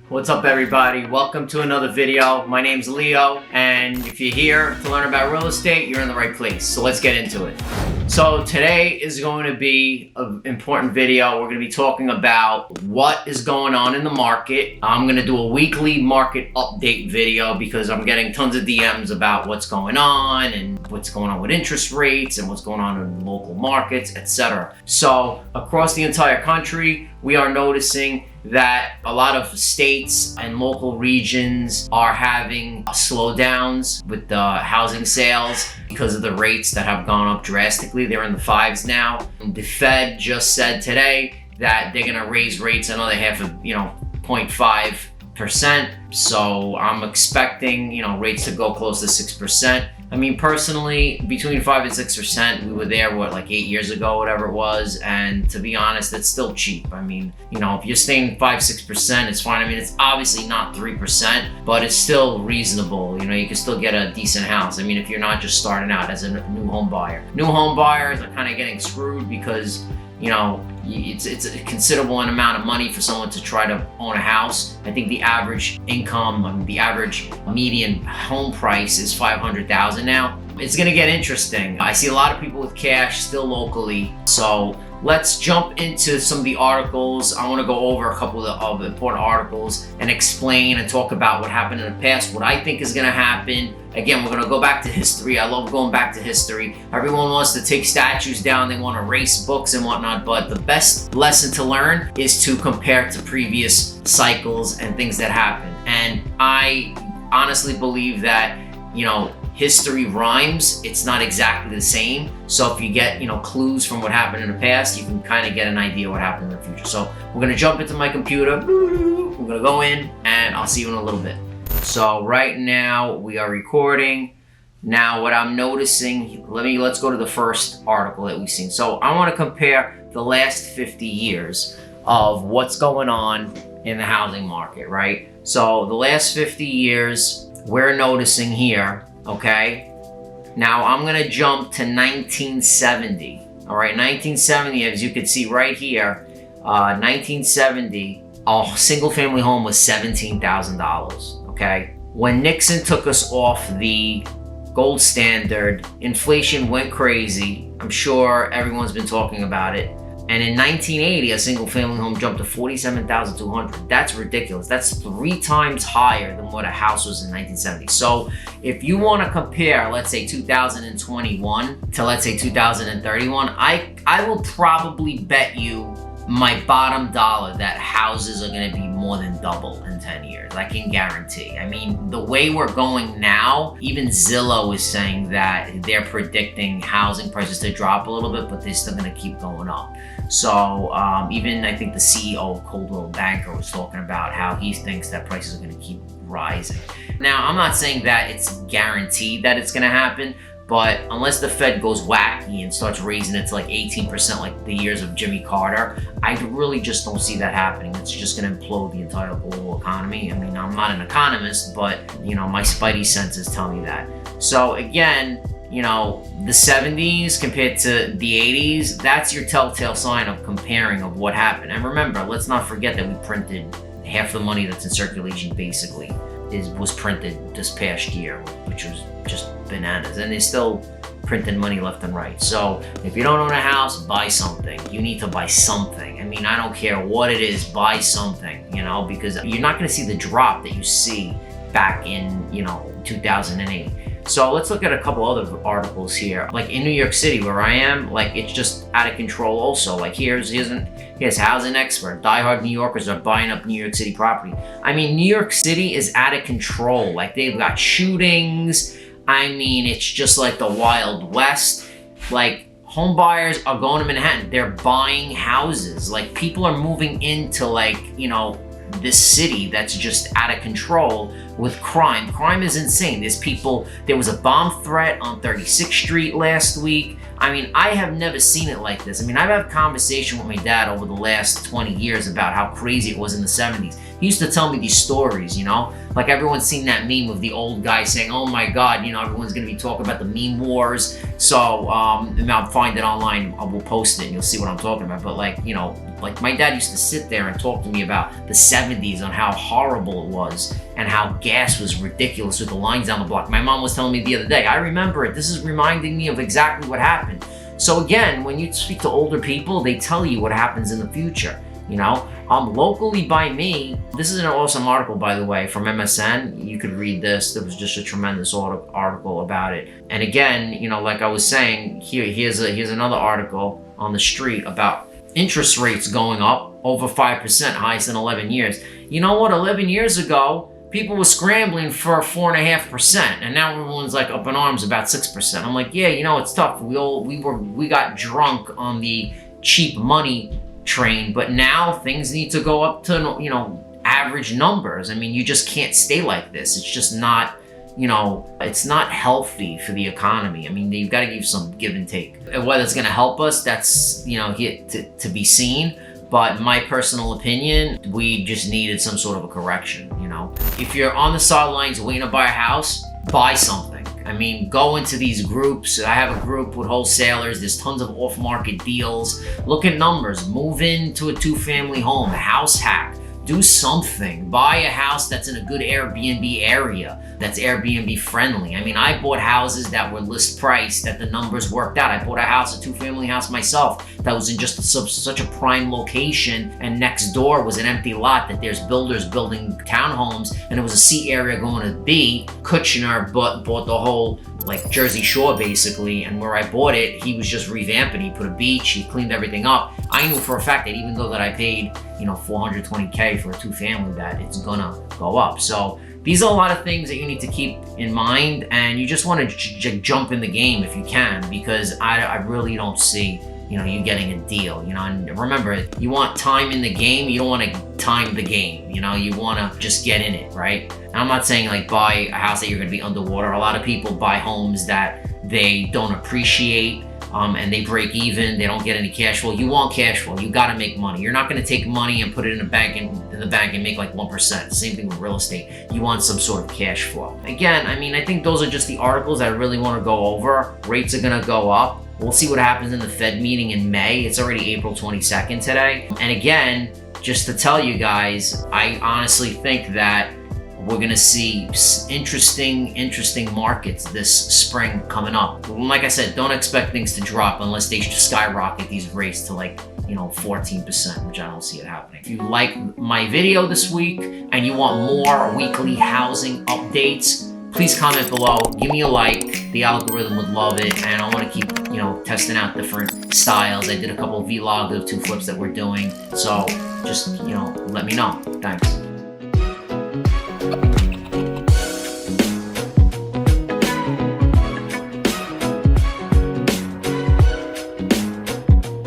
What's up, everybody? Welcome to another video. My name's Leo, and if you're here to learn about real estate, you're in the right place. So let's get into it. So today is going to be an important video. We're going to be talking about what is going on in the market. I'm going to do a weekly market update video because I'm getting tons of DMs about what's going on and what's going on with interest rates and what's going on in local markets, etc. So across the entire country, we are noticing that a lot of states and local regions are having slowdowns with the housing sales because of the rates that have gone up drastically. They're in the fives now. The Fed just said today that they're going to raise rates another 0.5%. So I'm expecting, rates to go close to 6%. I mean, personally, between 5 and 6%, we were there, like 8 years ago, whatever it was. And to be honest, it's still cheap. I mean, if you're staying 5, 6%, it's fine. I mean, it's obviously not 3%, but it's still reasonable. You can still get a decent house. I mean, if you're not just starting out as a new home buyer. New home buyers are kind of getting screwed because, it's a considerable amount of money for someone to try to own a house. I think the average income, the average median home price is $500,000 now. It's gonna get interesting. I see a lot of people with cash still locally. So let's jump into some of the articles. I wanna go over a couple of important articles and explain and talk about what happened in the past, what I think is gonna happen. Again, we're gonna go back to history. I love going back to history. Everyone wants to take statues down, they wanna erase books and whatnot, but the best lesson to learn is to compare to previous cycles and things that happen. And I honestly believe that, history rhymes. It's not exactly the same. So if you get, clues from what happened in the past, you can kind of get an idea what happened in the future. So we're gonna jump into my computer. We're gonna go in and I'll see you in a little bit. So right now we are recording. Now what I'm noticing, let's go to the first article that we've seen. So I want to compare the last 50 years of what's going on in the housing market, right? So the last 50 years we're noticing here, okay? Now I'm gonna jump to 1970. All right, 1970, as you can see right here, 1970, a single family home was $17,000, okay? When Nixon took us off the gold standard, inflation went crazy. I'm sure everyone's been talking about it. And in 1980, a single family home jumped to $47,200. That's ridiculous. That's 3 times higher than what a house was in 1970. So if you want to compare, let's say 2021 to let's say 2031, I will probably bet you my bottom dollar that houses are going to be more than double in 10 years. I can guarantee. I mean, the way we're going now, even Zillow is saying that they're predicting housing prices to drop a little bit, but they're still going to keep going up. So even I think the CEO of Coldwell Banker was talking about how he thinks that prices are going to keep rising. Now, I'm not saying that it's guaranteed that it's going to happen, but unless the Fed goes wacky and starts raising it to like 18% like the years of Jimmy Carter, I really just don't see that happening. It's just gonna implode the entire global economy. I mean, I'm not an economist, but my spidey senses tell me that. So again, the 70s compared to the 80s, that's your telltale sign of comparing of what happened. And remember, let's not forget that we printed half the money that's in circulation basically was printed this past year, which was just bananas. And they're still printing money left and right. So if you don't own a house, buy something. You need to buy something. I mean, I don't care what it is, buy something, because you're not gonna see the drop that you see back in, 2008. So let's look at a couple other articles here. Like in New York City, where I am, like it's just out of control also. Like here's Housing Expert. Diehard New Yorkers are buying up New York City property. I mean, New York City is out of control. Like they've got shootings. I mean, it's just like the Wild West. Like home buyers are going to Manhattan. They're buying houses. Like people are moving into this city that's just out of control with crime. Crime is insane. There was a bomb threat on 36th Street last week. I mean, I have never seen it like this. I mean, I've had a conversation with my dad over the last 20 years about how crazy it was in the 70s. He used to tell me these stories, you know? Like everyone's seen that meme of the old guy saying, oh my God, you know, everyone's gonna be talking about the meme wars. So, and I'll find it online, I will post it and you'll see what I'm talking about. But like, you know, like my dad used to sit there and talk to me about the 70s on how horrible it was and how gas was ridiculous with the lines down the block. My mom was telling me the other day, I remember it. This is reminding me of exactly what happened. So again, when you speak to older people, they tell you what happens in the future, you know? Locally by me, this is an awesome article, by the way, from MSN. You could read this. There was just a tremendous article about it. And again, you know, like I was saying, here's another article on the street about interest rates going up over 5%, highest in 11 years. You know what? 11 years ago, people were scrambling for 4.5%, and now everyone's like up in arms about 6%. I'm like, yeah, you know, it's tough. We got drunk on the cheap money train, but now things need to go up to, you know, average numbers. I mean, you just can't stay like this. It's just not, you know, it's not healthy for the economy. I mean, you've got to give some give and take. And whether it's going to help us, that's, you know, to be seen. But my personal opinion, we just needed some sort of a correction, you know? If you're on the sidelines waiting to buy a house, buy something. I mean, go into these groups. I have a group with wholesalers. There's tons of off-market deals. Look at numbers. Move into a two-family home, a house hack. Do something. Buy a house that's in a good Airbnb area, that's Airbnb friendly. I mean, I bought houses that were list price, that the numbers worked out. I bought a house, a two-family house myself, that was in just such a prime location, and next door was an empty lot that there's builders building townhomes, and it was a C area going to B. Kushner bought the whole, like, Jersey Shore basically, and where I bought it, he was just revamping. He put a beach, he cleaned everything up. I knew for a fact that even though that I paid, you know, $420K for a two-family, that it's gonna go up. So these are a lot of things that you need to keep in mind, and you just want to jump in the game if you can, because I really don't see, you know, you getting a deal, you know. And remember, you want time in the game. You don't want to time the game, you know. You want to just get in it, right? And I'm not saying like buy a house that you're going to be underwater. A lot of people buy homes that they don't appreciate, and they break even. They don't get any cash flow. You want cash flow. You got to make money. You're not going to take money and put it in the bank and make like 1%. Same thing with real estate. You want some sort of cash flow. Again, I mean, I think those are just the articles I really want to go over. Rates are going to go up. We'll see what happens in the Fed meeting in May. It's already April 22nd today. And again, just to tell you guys, I honestly think that we're going to see interesting markets this spring coming up. Like I said, don't expect things to drop unless they skyrocket these rates to, like, you know, 14%, which I don't see it happening. If you like my video this week and you want more weekly housing updates, please comment below, give me a like. The algorithm would love it, and I want to keep, you know, testing out different styles. I did a couple of vlogs of 2 flips that we're doing, so just, you know, let me know. Thanks.